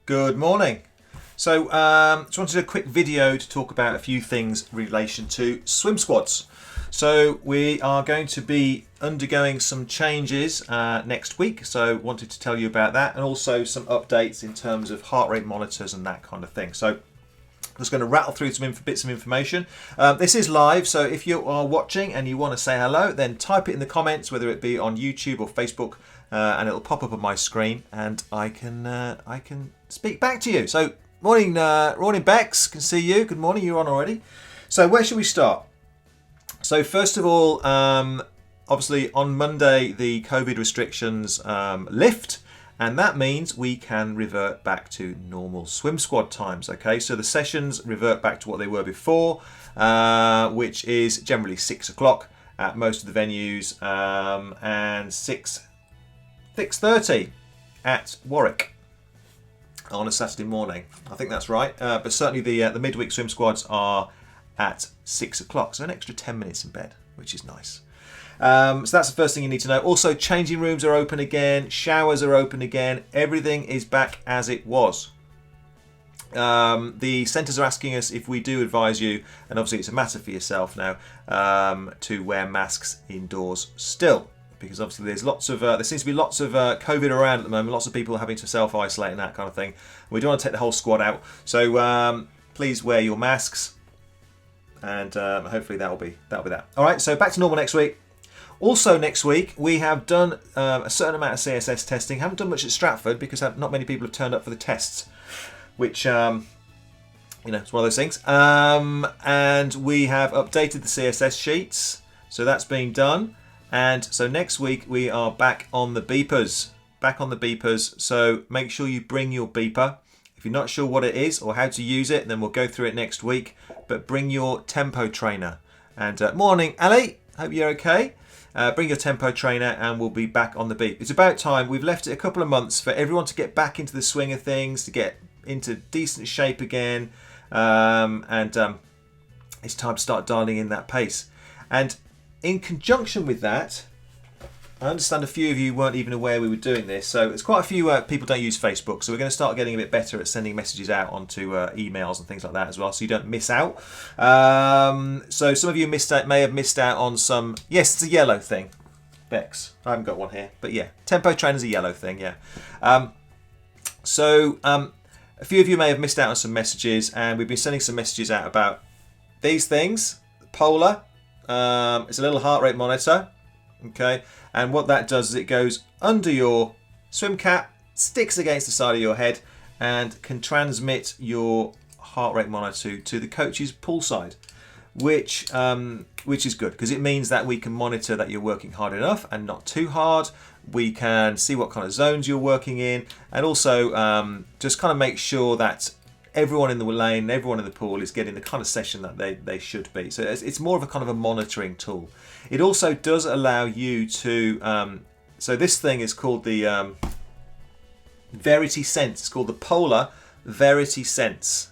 Good morning. So, just wanted to do a quick video to talk about a few things in relation to swim squads. So, we are going to be undergoing some changes next week. So, wanted to tell you about that, and also some updates in terms of heart rate monitors and that kind of thing. So, I'm just going to rattle through some bits of information. This is live, so if you are watching and you want to say hello, then type it in the comments, whether it be on YouTube or Facebook, and it'll pop up on my screen, and I can speak back to you. So, morning, Bex. Can see you. Good morning. You're on already. So, where should we start? So, first of all, obviously on Monday the COVID restrictions lift. And that means we can revert back to normal swim squad times. Okay, so the sessions revert back to what they were before, which is generally 6 o'clock at most of the venues, and 6:30 at Warwick on a Saturday morning. I think that's right. But certainly the midweek swim squads are at 6 o'clock, so an extra 10 minutes in bed, which is nice. So that's the first thing you need to know. Also, changing rooms are open again, showers are open again, everything is back as it was. The centres are asking us if we do advise you, and obviously it's a matter for yourself now, to wear masks indoors still, because obviously there's there seems to be lots of COVID around at the moment, lots of people having to self-isolate and that kind of thing. We don't want to take the whole squad out, so please wear your masks, and hopefully that'll be that. All right, so back to normal next week. Also next week we have done a certain amount of CSS testing. Haven't done much at Stratford because not many people have turned up for the tests, which it's one of those things. And we have updated the CSS sheets, so that's been done. And so next week we are back on the beepers. So make sure you bring your beeper. If you're not sure what it is or how to use it, then we'll go through it next week. But bring your tempo trainer. And morning, Ali. Hope you're okay. Bring your tempo trainer and we'll be back on the beat. It's about time. We've left it a couple of months for everyone to get back into the swing of things, to get into decent shape again, and it's time to start dialing in that pace. And in conjunction with that, I understand a few of you weren't even aware we were doing this, so it's quite a few people don't use Facebook, so we're going to start getting a bit better at sending messages out onto emails and things like that as well, so you don't miss out. So some of you may have missed out on some. Yes, it's a yellow thing, Bex. I haven't got one here, but yeah, tempo trainer's a yellow thing, yeah. So a few of you may have missed out on some messages, and we've been sending some messages out about these things. Polar, it's a little heart rate monitor. Okay, and what that does is it goes under your swim cap, sticks against the side of your head, and can transmit your heart rate monitor to the coach's poolside, which is good because it means that we can monitor that you're working hard enough and not too hard. We can see what kind of zones you're working in, and also just kind of make sure that everyone in the lane, everyone in the pool is getting the kind of session that they should be. So it's more of a kind of a monitoring tool. It also does allow you to, so this thing is called the Verity Sense. It's called the Polar Verity Sense.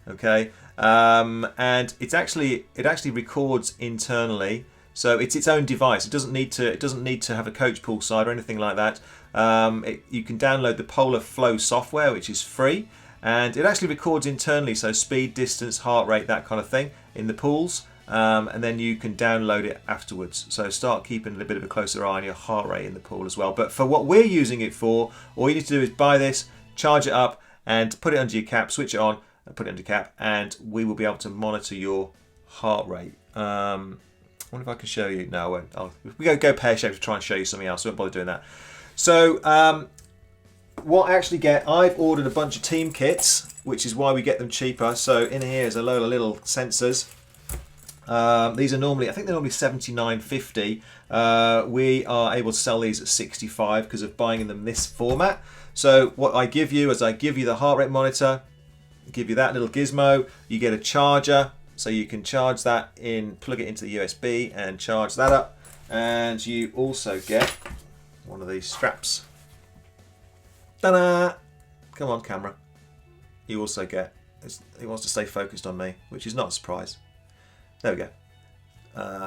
Okay, and it actually records internally. So it's its own device. It doesn't need to have a coach poolside or anything like that. You can download the Polar Flow software, which is free. And it actually records internally, so speed, distance, heart rate, that kind of thing in the pools. And then you can download it afterwards. So start keeping a bit of a closer eye on your heart rate in the pool as well. But for what we're using it for, all you need to do is buy this, charge it up, and put it under your cap, switch it on, and put it under cap, and we will be able to monitor your heart rate. I wonder if I can show you. No, I won't. We go pear-shaped to try and show you something else. I won't bother doing that. So, what I actually get, I've ordered a bunch of team kits, which is why we get them cheaper. So in here is a load of little sensors. These are normally, I think they're normally $79.50. We are able to sell these at $65 because of buying them in this format. So what I give you is I give you the heart rate monitor, give you that little gizmo, you get a charger, so you can charge that in, plug it into the USB and charge that up. And you also get one of these straps. Ta-da! Come on, camera. You also get, it wants to stay focused on me, which is not a surprise. There we go.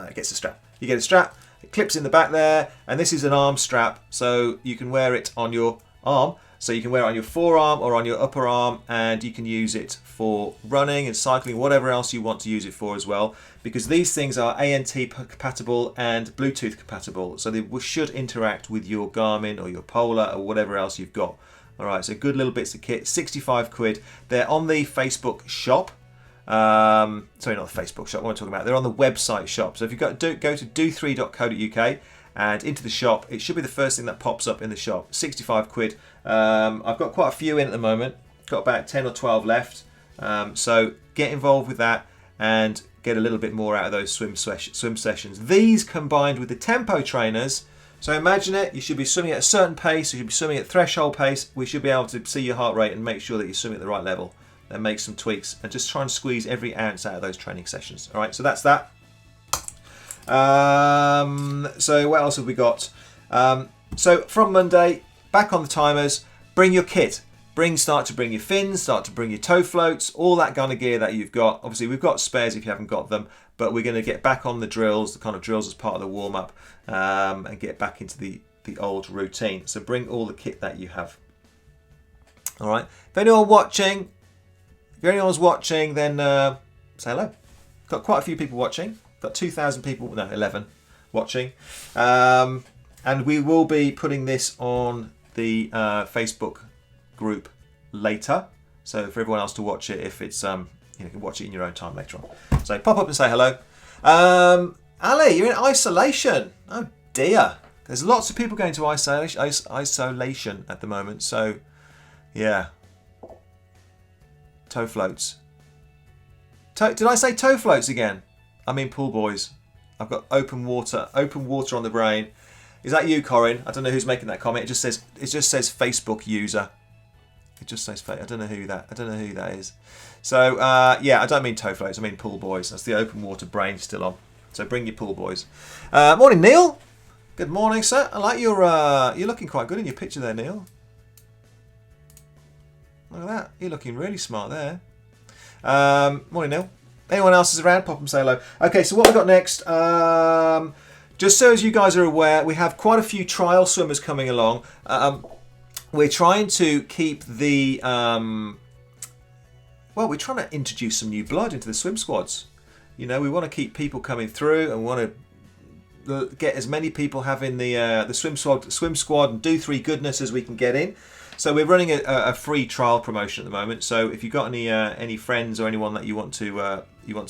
It gets a strap. You get a strap, it clips in the back there, and this is an arm strap, so you can wear it on your arm So you can wear it on your forearm or on your upper arm, and you can use it for running and cycling, whatever else you want to use it for as well, because these things are ANT compatible and Bluetooth compatible, so they should interact with your Garmin or your Polar or whatever else you've got. All right, so good little bits of kit, 65 quid. They're on the Facebook shop. Sorry, not the Facebook shop, what am I talking about? They're on the website shop. So if you go to do3.co.uk and into the shop, it should be the first thing that pops up in the shop. 65 quid. I've got quite a few in at the moment. Got about 10 or 12 left. So get involved with that and get a little bit more out of those swim sessions. These combined with the tempo trainers. So imagine it, you should be swimming at a certain pace, you should be swimming at threshold pace. We should be able to see your heart rate and make sure that you're swimming at the right level, and make some tweaks and just try and squeeze every ounce out of those training sessions. All right, so that's that. So what else have we got? So from Monday, back on the timers, bring your kit. Start to bring your fins, start to bring your toe floats, all that kind of gear that you've got. Obviously, we've got spares if you haven't got them, but we're going to get back on the drills, the kind of drills as part of the warm-up, and get back into the old routine. So bring all the kit that you have. All right. If anyone's watching, then say hello. Got quite a few people watching. Got 2,000 people, no, 11 watching. And we will be putting this on the Facebook group later, so for everyone else to watch it, if it's you can watch it in your own time later on. So pop up and say hello. Ali, you're in isolation. Oh dear, there's lots of people going to isolation at the moment. So yeah, toe floats. Did I say toe floats again? I mean pool boys. I've got open water on the brain. Is that you, Corinne? I don't know who's making that comment. It just says Facebook user. It just says I don't know who that is. So yeah, I don't mean toe floats. I mean pool boys. That's the open water brain still on. So bring your pool boys. Morning, Neil. Good morning, sir. I like your. You're looking quite good in your picture there, Neil. Look at that. You're looking really smart there. Morning, Neil. Anyone else is around? Pop and say hello. Okay, so what we got next? Just so as you guys are aware, we have quite a few trial swimmers coming along. We're trying to keep the we're trying to introduce some new blood into the swim squads. You know, we want to keep people coming through, and we want to get as many people having the swim squad and Do3 goodness as we can get in. So we're running a free trial promotion at the moment. So if you've got any friends or anyone that you want to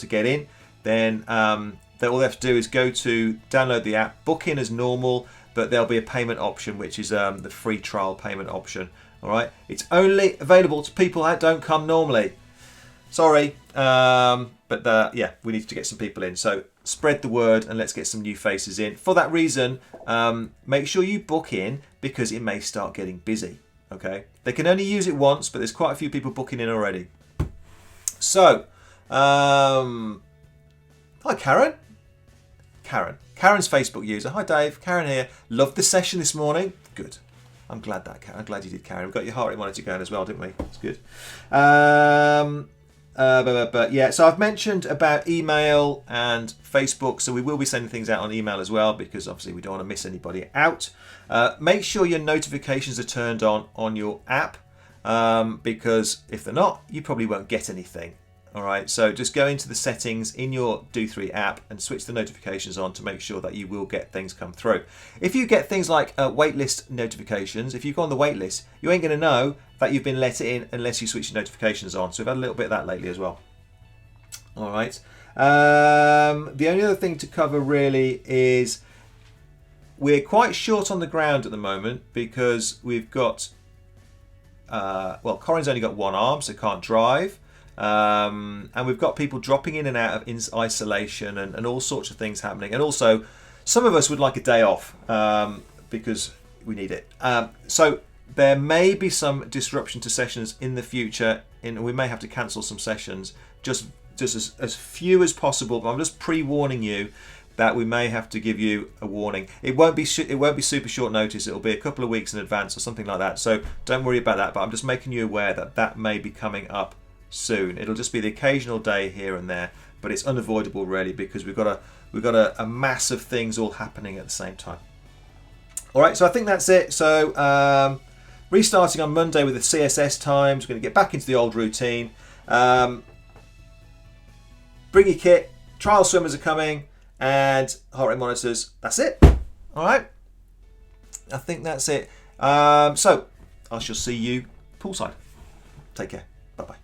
get in, then all they have to do is go to download the app, book in as normal. But there'll be a payment option, which is the free trial payment option. All right, it's only available to people that don't come normally. Sorry, but yeah, we need to get some people in. So spread the word and let's get some new faces in. For that reason, make sure you book in because it may start getting busy. Okay, they can only use it once, but there's quite a few people booking in already. So, hi Karen. Karen's Facebook user. Hi Dave, Karen here. Loved the session this morning. Good. I'm glad you did, Karen. We've got your heart rate monitor going as well, didn't we? It's good. But yeah, so I've mentioned about email and Facebook, so we will be sending things out on email as well because obviously we don't want to miss anybody out. Make sure your notifications are turned on your app because if they're not, you probably won't get anything. All right, so just go into the settings in your Do3 app and switch the notifications on to make sure that you will get things come through. If you get things like waitlist notifications, if you go on the waitlist, you ain't going to know that you've been let in unless you switch your notifications on. So we've had a little bit of that lately as well. All right. The only other thing to cover really is we're quite short on the ground at the moment because we've got, Corinne's only got one arm, so can't drive. And we've got people dropping in and out of isolation and all sorts of things happening. And also, some of us would like a day off because we need it. So there may be some disruption to sessions in the future. We may have to cancel some sessions, just as few as possible. But I'm just pre-warning you that we may have to give you a warning. It won't be super short notice. It'll be a couple of weeks in advance or something like that. So don't worry about that. But I'm just making you aware that that may be coming up soon. It'll just be the occasional day here and there, but it's unavoidable really because we've got a mass of things all happening at the same time. All right, so I think that's it. So restarting on Monday with the CSS times. We're going to get back into the old routine. Bring your kit. Trial swimmers are coming, and heart rate monitors. That's it. All right. I think that's it. So I shall see you poolside. Take care. Bye bye.